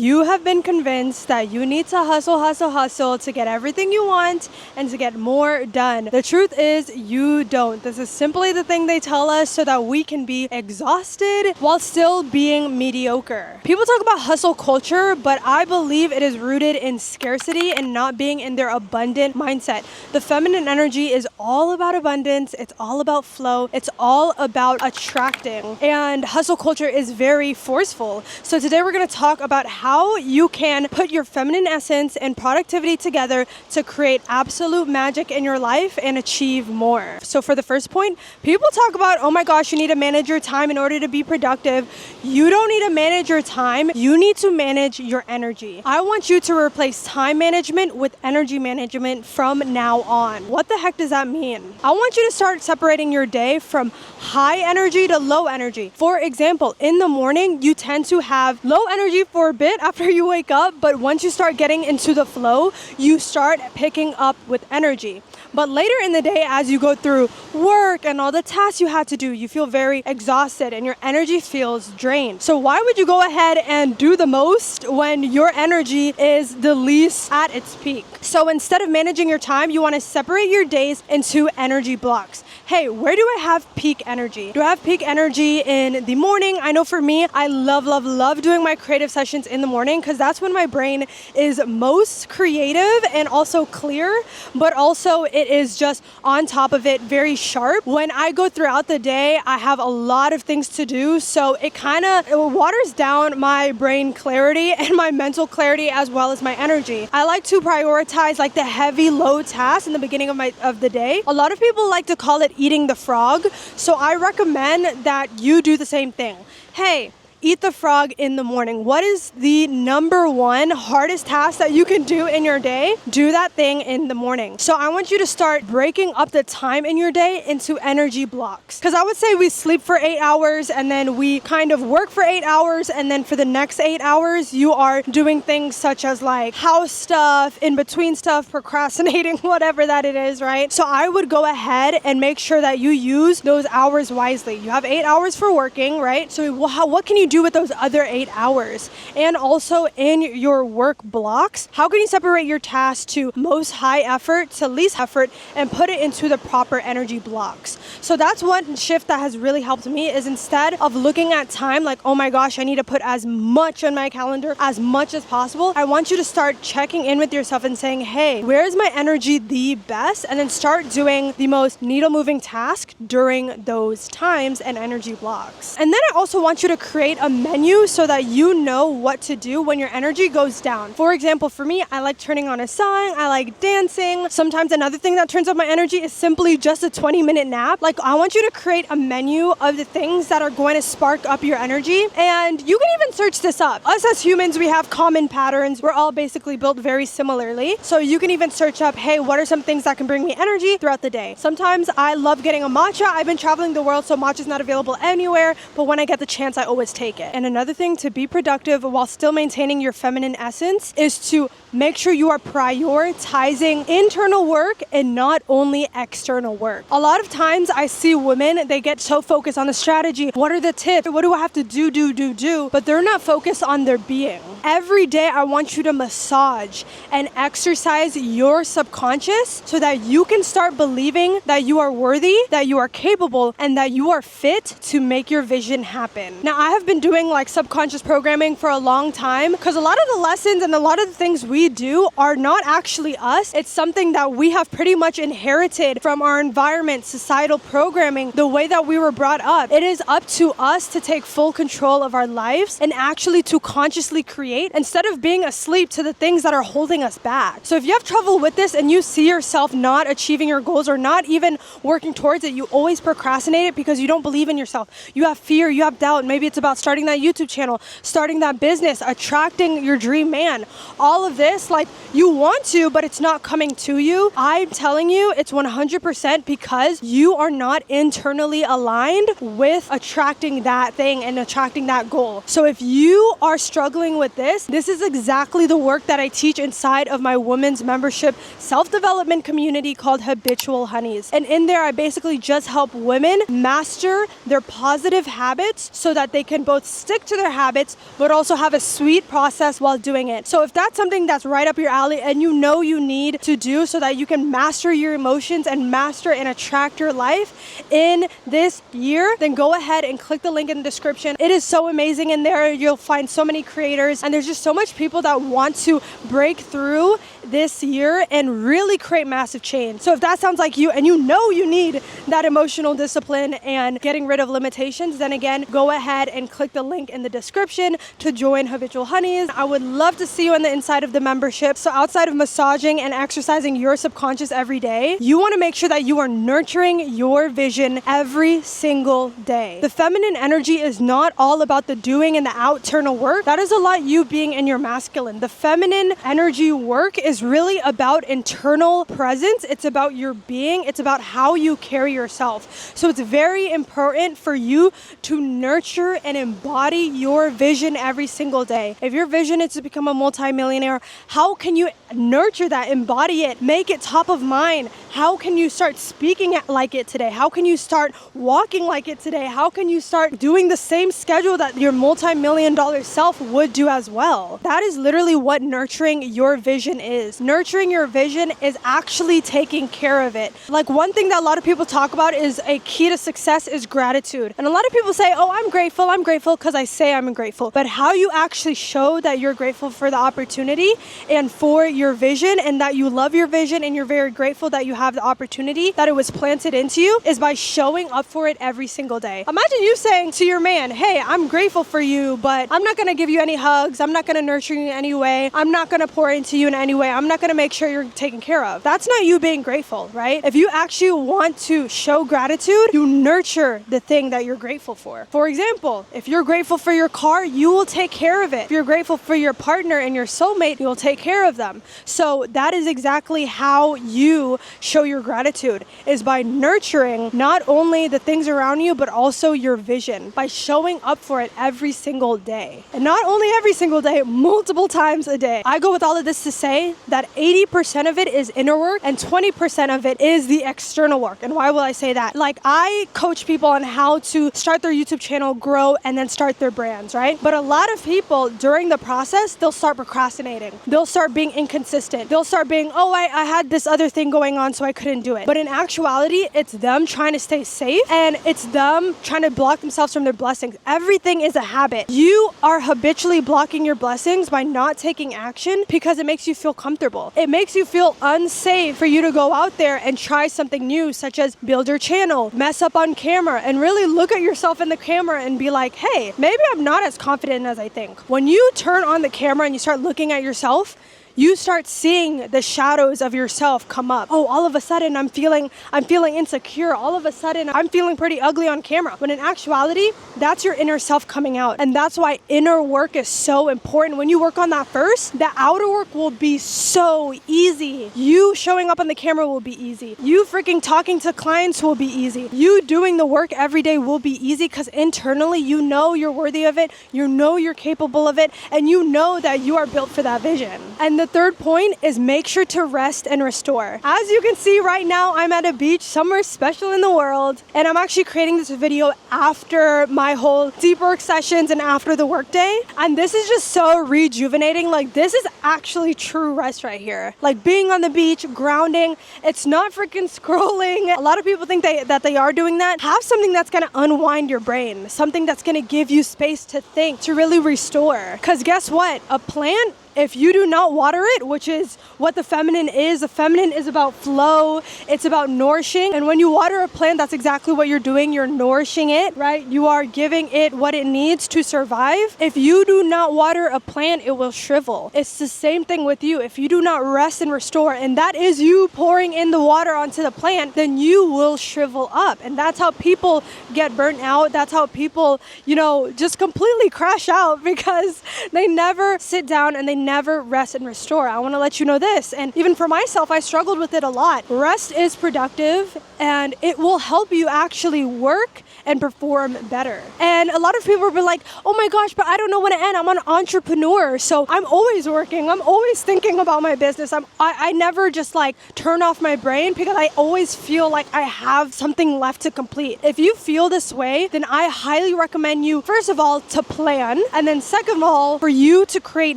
You have been convinced that you need to hustle to get everything you want and to get more done. The truth is you don't. This is simply the thing they tell us so that we can be exhausted while still being mediocre. People talk about hustle culture, but I believe it is rooted in scarcity and not being in their abundant mindset. The feminine energy is all about abundance. It's all about flow. It's all about attracting. And hustle culture is very forceful. So today we're going to talk about how you can put your feminine essence and productivity together to create absolute magic in your life and achieve more. So for the first point, people talk about, oh my gosh, you need to manage your time in order to be productive. You don't need to manage your time. You need to manage your energy. I want you to replace time management with energy management from now on. What the heck does that mean? I want you to start separating your day from high energy to low energy. For example, in the morning, you tend to have low energy for a bit after you wake up, but once you start getting into the flow, you start picking up with energy. But later in the day, as you go through work and all the tasks you have to do, you feel very exhausted and your energy feels drained. So why would you go ahead and do the most when your energy is the least at its peak? So instead of managing your time, you want to separate your days into energy blocks. Hey, where do I have peak energy? Do I have peak energy in the morning? I know for me, I love doing my creative sessions in the morning because that's when my brain is most creative and also clear, but also it is just on top of it very sharp. When I go throughout the day, I have a lot of things to do, so it waters down my brain clarity and my mental clarity as well as my energy. I like to prioritize like the heavy load tasks in the beginning of the day. A lot of people like to call it eating the frog, so I recommend that you do the same thing. Hey, eat the frog in the morning. What is the number one hardest task that you can do in your day? Do that thing in the morning. So I want you to start breaking up the time in your day into energy blocks. Because I would say we sleep for 8 hours and then we kind of work for 8 hours, and then for the next 8 hours, you are doing things such as like house stuff, in between stuff, procrastinating, whatever that it is, right? So I would go ahead and make sure that you use those hours wisely. You have 8 hours for working, right? So what can you do with those other 8 hours? And also in your work blocks, how can you separate your tasks to most high effort to least effort and put it into the proper energy blocks? So that's one shift that has really helped me, is instead of looking at time like, oh my gosh, I need to put as much on my calendar as much as possible, I want you to start checking in with yourself and saying, hey, where is my energy the best? And then start doing the most needle moving task during those times and energy blocks. And then I also want you to create a menu so that you know what to do when your energy goes down. For example, for me, I like turning on a song, I like dancing. Sometimes another thing that turns up my energy is simply just a 20-minute nap. Like, I want you to create a menu of the things that are going to spark up your energy. And you can even search this up. Us as humans, we have common patterns. We're all basically built very similarly. So you can even search up, hey, what are some things that can bring me energy throughout the day? Sometimes I love getting a matcha. I've been traveling the world, so matcha is not available anywhere, but when I get the chance, I always take it. And another thing to be productive while still maintaining your feminine essence is to make sure you are prioritizing internal work and not only external work. A lot of times I see women, they get so focused on the strategy. What are the tips? What do I have to do? But they're not focused on their being. Every day I want you to massage and exercise your subconscious so that you can start believing that you are worthy, that you are capable, and that you are fit to make your vision happen. Now, I have been doing like subconscious programming for a long time because a lot of the lessons and a lot of the things we do are not actually us. It's something that we have pretty much inherited from our environment, societal programming, the way that we were brought up. It is up to us to take full control of our lives and actually to consciously create instead of being asleep to the things that are holding us back. So if you have trouble with this and you see yourself not achieving your goals or not even working towards it, you always procrastinate it because you don't believe in yourself. You have fear, you have doubt. Maybe it's about starting that YouTube channel, starting that business, attracting your dream man. All of this, like, you want to, but it's not coming to you. I'm telling you, it's 100% because you are not internally aligned with attracting that thing and attracting that goal. So if you are struggling with this is exactly the work that I teach inside of my women's membership self-development community called Habitual Honeys. And in there, I basically just help women master their positive habits so that they can both both stick to their habits, but also have a sweet process while doing it. So if that's something that's right up your alley and you know you need to do so that you can master your emotions and master and attract your life in this year, then go ahead and click the link in the description. It is so amazing in there. You'll find so many creators, and there's just so much people that want to break through this year and really create massive change. So if that sounds like you and you know you need that emotional discipline and getting rid of limitations, then again, go ahead and click the link in the description to join Habitual Honeys. I would love to see you on the inside of the membership. So outside of massaging and exercising your subconscious every day, you want to make sure that you are nurturing your vision every single day. The feminine energy is not all about the doing and the external work. That is a lot you being in your masculine. The feminine energy work is really about internal presence. It's about your being. It's about how you carry yourself. So it's very important for you to nurture and embody your vision every single day. If your vision is to become a multimillionaire, how can you nurture that, embody it, make it top of mind? How can you start speaking like it today? How can you start walking like it today? How can you start doing the same schedule that your multi-million-dollar self would do as well? That is literally what nurturing your vision is. Nurturing your vision is actually taking care of it. Like, one thing that a lot of people talk about is a key to success is gratitude. And a lot of people say, oh, I'm grateful because I say I'm grateful. But how you actually show that you're grateful for the opportunity and for your vision, and that you love your vision and you're very grateful that you have the opportunity, that it was planted into you, is by showing up for it every single day. Imagine you saying to your man, hey, I'm grateful for you, but I'm not going to give you any hugs. I'm not going to nurture you in any way. I'm not going to pour into you in any way. I'm not going to make sure you're taken care of. That's not you being grateful, right? If you actually want to show gratitude, you nurture the thing that you're grateful for. For example, if you're grateful for your car, you will take care of it. If you're grateful for your partner and your soulmate, you will take care of them. So that is exactly how you show your gratitude, is by nurturing not only the things around you, but also your vision, by showing up for it every single day. And not only every single day, multiple times a day. I go with all of this to say that 80% of it is inner work and 20% of it is the external work. And why will I say that? Like, I coach people on how to start their YouTube channel, grow, and then start their brands, right? But a lot of people during the process, they'll start procrastinating. They'll start being inconsistent. They'll start being, oh, I had this other thing going on, so I couldn't do it. But in actuality, it's them trying to stay safe, and it's them trying to block themselves from their blessings. Everything is a habit. You are habitually blocking your blessings by not taking action because it makes you feel comfortable. It makes you feel unsafe for you to go out there and try something new, such as build your channel, mess up on camera, and really look at yourself in the camera and be like, hey, maybe I'm not as confident as I think. When you turn on the camera and you start looking at yourself, you start seeing the shadows of yourself come up. Oh, all of a sudden I'm feeling insecure. All of a sudden I'm feeling pretty ugly on camera. When in actuality, that's your inner self coming out. And that's why inner work is so important. When you work on that first, the outer work will be so easy. You showing up on the camera will be easy. You freaking talking to clients will be easy. You doing the work every day will be easy because internally you know you're worthy of it. You know you're capable of it. And you know that you are built for that vision. And the third point is make sure to rest and restore. As you can see right now, I'm at a beach somewhere special in the world, and I'm actually creating this video after my whole deep work sessions and after the work day. And this is just so rejuvenating. Like, this is actually true rest right here. Like, being on the beach, grounding. It's not freaking scrolling. A lot of people think that they are doing that. Have something that's going to unwind your brain, something that's going to give you space to think, to really restore. Because guess what? A plant, if you do not water it, which is what the feminine is about flow, it's about nourishing. And when you water a plant, that's exactly what you're doing. You're nourishing it, right? You are giving it what it needs to survive. If you do not water a plant, it will shrivel. It's the same thing with you. If you do not rest and restore, and that is you pouring in the water onto the plant, then you will shrivel up. And that's how people get burnt out. That's how people, just completely crash out because they never sit down and they never rest and restore. I want to let you know this. And even for myself, I struggled with it a lot. Rest is productive and it will help you actually work and perform better. And a lot of people will be like, oh my gosh, but I don't know when to end. I'm an entrepreneur, so I'm always working. I'm always thinking about my business. I never just like turn off my brain because I always feel like I have something left to complete. If you feel this way, then I highly recommend you, first of all, to plan, and then second of all, for you to create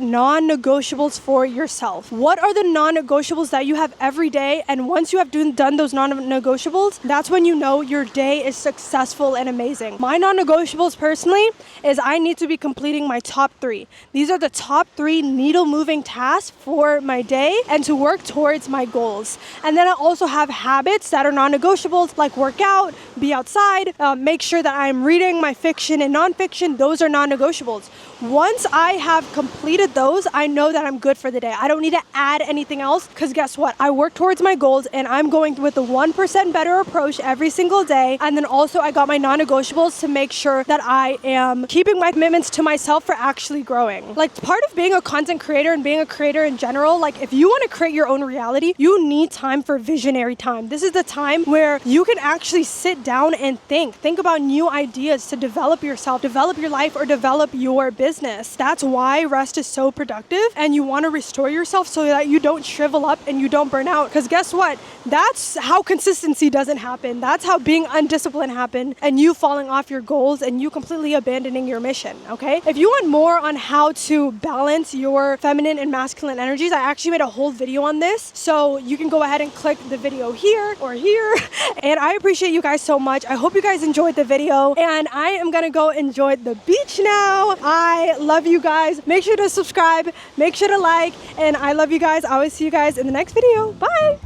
non-negotiables for yourself. What are the non-negotiables that you have every day? And once you have done those non-negotiables, that's when you know your day is successful and amazing. My non-negotiables personally is I need to be completing my top 3. These are the top 3 needle moving tasks for my day and to work towards my goals. And then I also have habits that are non-negotiables, like work out, be outside, make sure that I'm reading my fiction and nonfiction. Those are non-negotiables. Once I have completed those, I know that I'm good for the day. I don't need to add anything else because guess what? I work towards my goals and I'm going with the 1% better approach every single day. And then also I got my non-negotiables to make sure that I am keeping my commitments to myself for actually growing. Like part of being a content creator and being a creator in general, like if you want to create your own reality, you need time for visionary time. This is the time where you can actually sit down and think about new ideas to develop yourself, develop your life, or develop your business. That's why rest is so productive, and you want to restore yourself so that you don't shrivel up and you don't burn out. Because guess what? That's how consistency doesn't happen. That's how being undisciplined happen and you falling off your goals and you completely abandoning your mission, okay? If you want more on how to balance your feminine and masculine energies, I actually made a whole video on this. So you can go ahead and click the video here or here. And I appreciate you guys so much. I hope you guys enjoyed the video, and I am gonna go enjoy the beach now. I love you guys. Make sure to subscribe, make sure to like, and I love you guys. I always see you guys in the next video. Bye.